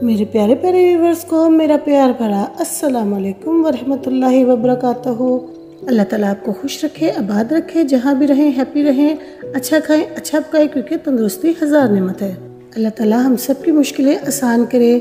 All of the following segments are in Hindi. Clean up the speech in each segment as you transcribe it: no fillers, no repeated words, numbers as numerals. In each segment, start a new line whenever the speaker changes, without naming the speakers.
मेरे प्यारे प्यारे व्यूवर्स को मेरा प्यार भरा अस्सलाम वालेकुम वरहमतुल्लाहि वबरकातुहू। अल्लाह ताला आपको खुश रखे, आबाद रखे, जहाँ भी रहें हैप्पी रहें, अच्छा खाएं अच्छा पकाएं, क्योंकि तंदुरुस्ती हज़ार नेमत है। अल्लाह ताला हम सब की मुश्किलें आसान करे,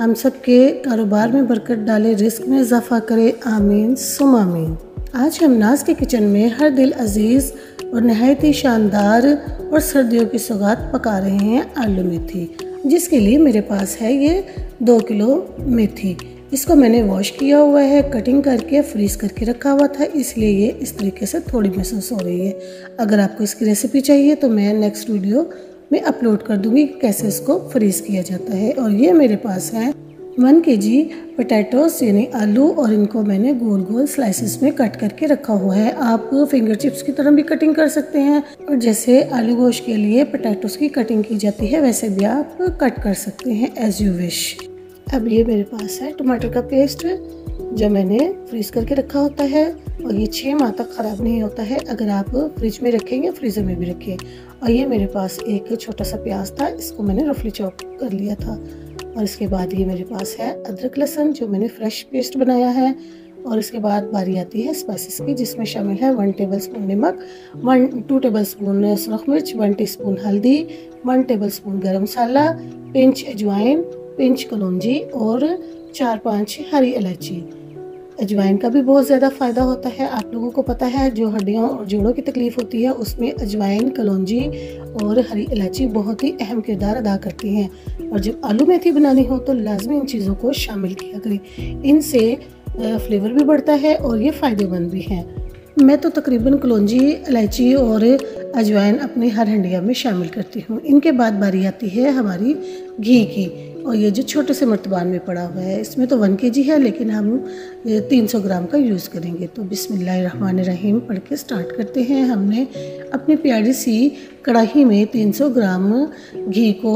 हम सब के कारोबार में बरकत डाले, रिस्क में इजाफा करे, आमीन सुम आमीन। आज हम नाज के किचन में हर दिल अजीज़ और नहायत ही शानदार और सर्दियों की सौगात पका रहे हैं आलू मेथी, जिसके लिए मेरे पास है ये 2 किलो मेथी। इसको मैंने वॉश किया हुआ है, कटिंग करके फ्रीज करके रखा हुआ था, इसलिए ये इस तरीके से थोड़ी महसूस हो रही है। अगर आपको इसकी रेसिपी चाहिए तो मैं नेक्स्ट वीडियो में अपलोड कर दूंगी कि कैसे इसको फ्रीज किया जाता है। और ये मेरे पास है 1 kg पोटैटोस यानी आलू, और इनको मैंने गोल गोल स्लाइसेस में कट करके रखा हुआ है। आप फिंगर चिप्स की तरह भी कटिंग कर सकते हैं, और जैसे आलू गोश्त के लिए पोटैटोस की कटिंग की जाती है वैसे भी आप कट कर सकते हैं एज यू विश। अब ये मेरे पास है टमाटर का पेस्ट जो मैंने फ्रीज करके रखा होता है, और ये 6 माह तक ख़राब नहीं होता है अगर आप फ्रिज में रखेंगे, फ्रीज़र में भी रखें। और ये मेरे पास एक छोटा सा प्याज था, इसको मैंने रफली चॉप कर लिया था। और इसके बाद ये मेरे पास है अदरक लहसुन जो मैंने फ्रेश पेस्ट बनाया है। और इसके बाद बारी आती है स्पाइसेस की, जिसमें शामिल है 1 टेबलस्पून नमक, 2 टेबलस्पून सुरख मिर्च, 1 टीस्पून हल्दी, 1 टेबलस्पून गरम मसाला, पिंच अजवाइन, पिंच कलौंजी और 4-5 हरी इलायची। अजवाइन का भी बहुत ज़्यादा फ़ायदा होता है, आप लोगों को पता है। जो हड्डियों और जोड़ों की तकलीफ़ होती है उसमें अजवाइन, कलौंजी और हरी इलायची बहुत ही अहम किरदार अदा करती हैं। और जब आलू मेथी बनानी हो तो लाजमी इन चीज़ों को शामिल किया करें, इनसे फ्लेवर भी बढ़ता है और ये फ़ायदेमंद भी हैं। मैं तो तकरीबन कलौंजी, इलायची और अजवाइन अपनी हर हंडिया में शामिल करती हूँ। इनके बाद बारी आती है हमारी घी की, और ये जो छोटे से मर्तबान में पड़ा हुआ है, इसमें तो 1 kg है लेकिन हम 300 ग्राम का यूज़ करेंगे। तो बिस्मिल्लाहिर्रहमानिर्रहीम पढ़ के स्टार्ट करते हैं। हमने अपनी प्यारी सी कढ़ाई में 300 ग्राम घी को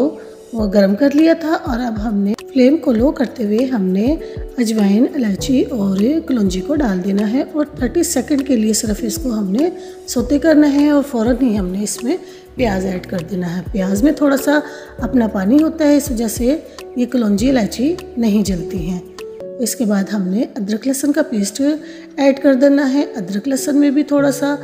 गर्म कर लिया था, और अब हमने फ्लेम को लो करते हुए हमने अजवाइन, इलायची और कलौंजी को डाल देना है, और 30 सेकंड के लिए सिर्फ इसको हमने सौते करना है, और फ़ौरन ही हमने इसमें प्याज ऐड कर देना है। प्याज में थोड़ा सा अपना पानी होता है, इस वजह से ये कलौंजी इलायची नहीं जलती हैं। इसके बाद हमने अदरक लहसुन का पेस्ट ऐड कर देना है। अदरक लहसुन में भी थोड़ा सा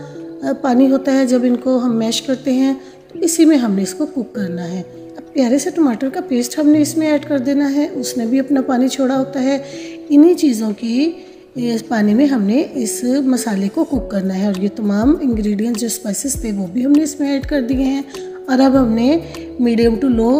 पानी होता है जब इनको हम मैश करते हैं, तो इसी में हमने इसको कुक करना है। अब प्यारे से टमाटर का पेस्ट हमने इसमें ऐड कर देना है, उसने भी अपना पानी छोड़ा होता है। इन्हीं चीज़ों की इस पानी में हमने इस मसाले को कुक करना है, और ये तमाम इंग्रेडिएंट्स जो स्पाइसेस थे वो भी हमने इसमें ऐड कर दिए हैं। और अब हमने मीडियम टू लो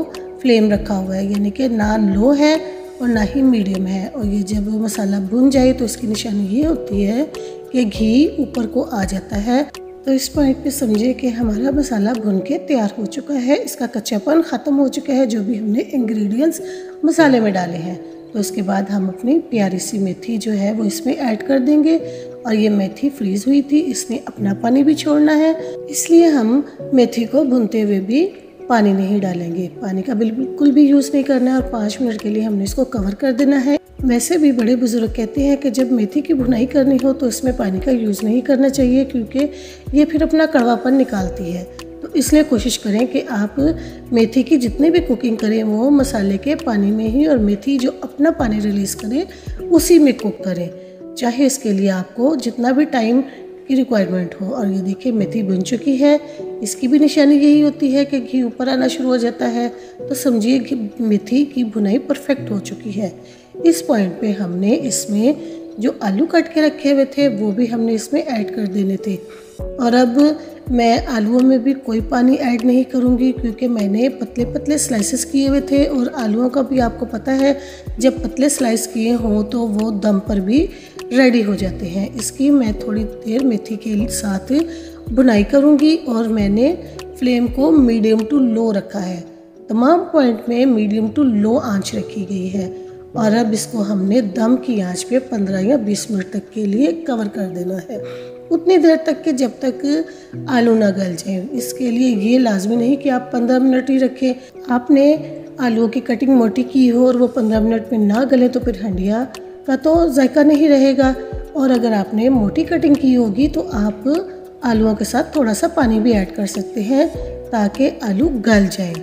फ्लेम रखा हुआ है, यानी कि ना लो है और ना ही मीडियम है। और ये जब मसाला भुन जाए तो इसकी निशानी ये होती है कि घी ऊपर को आ जाता है। तो इस पॉइंट पे समझे कि हमारा मसाला भुन के तैयार हो चुका है, इसका कच्चापन ख़त्म हो चुका है जो भी हमने इंग्रेडिएंट्स मसाले में डाले हैं। तो इसके बाद हम अपनी प्यारी सी मेथी जो है वो इसमें ऐड कर देंगे। और ये मेथी फ्रीज़ हुई थी, इसने अपना पानी भी छोड़ना है, इसलिए हम मेथी को भुनते हुए भी पानी नहीं डालेंगे। पानी का बिल्कुल भी यूज़ नहीं करना है, और 5 मिनट के लिए हमने इसको कवर कर देना है। वैसे भी बड़े बुजुर्ग कहते हैं कि जब मेथी की भुनाई करनी हो तो इसमें पानी का यूज़ नहीं करना चाहिए, क्योंकि ये फिर अपना कड़वापन निकालती है। तो इसलिए कोशिश करें कि आप मेथी की जितनी भी कुकिंग करें वो मसाले के पानी में ही, और मेथी जो अपना पानी रिलीज़ करे उसी में कुक करें, चाहे इसके लिए आपको जितना भी टाइम की रिक्वायरमेंट हो। और ये देखिए मेथी भुन चुकी है, इसकी भी निशानी यही होती है कि घी ऊपर आना शुरू हो जाता है, तो समझिए कि मेथी की भुनाई परफेक्ट हो चुकी है। इस पॉइंट पे हमने इसमें जो आलू कट के रखे हुए थे वो भी हमने इसमें ऐड कर देने थे। और अब मैं आलूओं में भी कोई पानी ऐड नहीं करूँगी, क्योंकि मैंने पतले पतले स्लाइसेस किए हुए थे, और आलूओं का भी आपको पता है जब पतले स्लाइस किए हों तो वो दम पर भी रेडी हो जाते हैं। इसकी मैं थोड़ी देर मेथी के साथ बुनाई करूँगी, और मैंने फ्लेम को मीडियम टू लो रखा है। तमाम पॉइंट में मीडियम टू लो आंच रखी गई है। और अब इसको हमने दम की आंच पे 15 या 20 मिनट तक के लिए कवर कर देना है, उतनी देर तक कि जब तक आलू ना गल जाए। इसके लिए ये लाजमी नहीं कि आप 15 मिनट ही रखें। आपने आलूओं की कटिंग मोटी की हो और वो 15 मिनट में ना गले तो फिर हंडिया का तो जायका नहीं रहेगा। और अगर आपने मोटी कटिंग की होगी तो आप आलूओं के साथ थोड़ा सा पानी भी ऐड कर सकते हैं ताकि आलू गल जाए।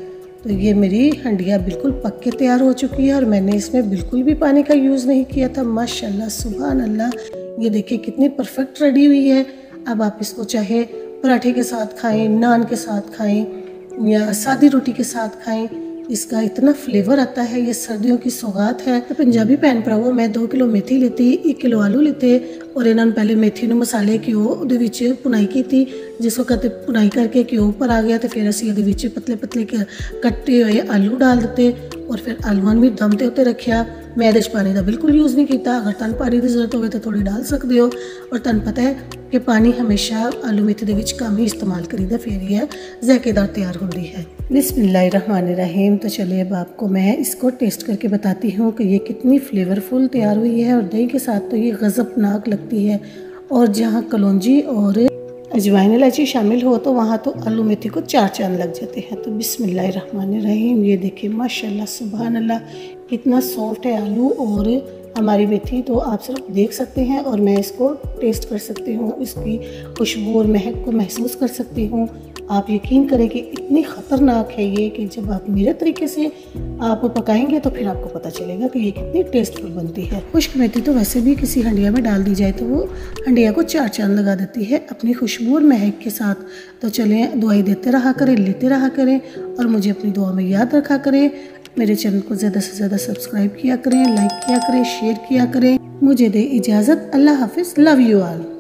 तो ये मेरी हंडिया बिल्कुल पक के तैयार हो चुकी है और मैंने इसमें बिल्कुल भी पानी का यूज़ नहीं किया था। माशाल्लाह सुभान अल्लाह, ये देखिए कितनी परफेक्ट रेडी हुई है। अब आप इसको चाहे पराठे के साथ खाएं, नान के साथ खाएं या सादी रोटी के साथ खाएं, इसका इतना फ्लेवर आता है। ये सर्दियों की सौगात है। तो पंजाबी भैन भरावो, मैं 2 किलो मेथी लीती, 1 किलो आलू लीते और इन्होंने पहले मेथी ਨੂੰ ਮਸਾਲੇ ਘਿਓ ਉਹਦੇ ਵਿੱਚ ਭੁਨਾਈ ਕੀਤੀ। जिस वक्त भुनाई करके घ्यो ऊपर आ गया तो फिर असी ये पतले पतले कट्टे हुए आलू डाल दिते और फिर आलूआं भी दम के उत्ते रखिया। मैं इहदे पानी का बिल्कुल यूज़ नहीं किया। अगर तुहानूं पानी की जरूरत हो तो थोड़ी डाल सकते हो। और तुहानूं पता है कि पानी हमेशा आलू मेथी दे विच कम ही इस्तेमाल करीदा, फिर ही है ज़ायकेदार तैयार होती है। बिस्मिल्लाहिर्रहमानिर्रहीम। तो चलिए अब आपको मैं इसको टेस्ट करके बताती हूँ कि ये कितनी फ्लेवरफुल तैयार हुई है। और दही के साथ तो ये गज़बनाक लगती है। और जहाँ कलौंजी और अजवाइन इलायची शामिल हो तो वहाँ तो आलू मेथी को 4 चांद लग जाते हैं। तो बिस्मिल्लाहिर्रहमानिर्रहीम, ये देखिए माशाल्लाह सुभान अल्लाह, कितना सॉफ्ट है आलू और हमारी मेथी। तो आप सिर्फ देख सकते हैं और मैं इसको टेस्ट कर सकती हूँ, इसकी खुशबू और महक को महसूस कर सकती हूँ। आप यकीन करें कि इतनी ख़तरनाक है ये कि जब आप मेरे तरीके से आप पकाएंगे तो फिर आपको पता चलेगा कि ये कितनी टेस्टफुल बनती है। खुश्क मेथी तो वैसे भी किसी हंडिया में डाल दी जाए तो वो हंडिया को 4 चांद लगा देती है अपनी खुशबू और महक के साथ। तो चलें, दुआई देते रहा करें, लेते रहा करें और मुझे अपनी दुआ में याद रखा करें। मेरे चैनल को ज़्यादा से ज़्यादा सब्सक्राइब किया करें, लाइक किया करें, शेयर किया करें। मुझे दे इजाज़त। अल्लाह हाफिज़। Love you all.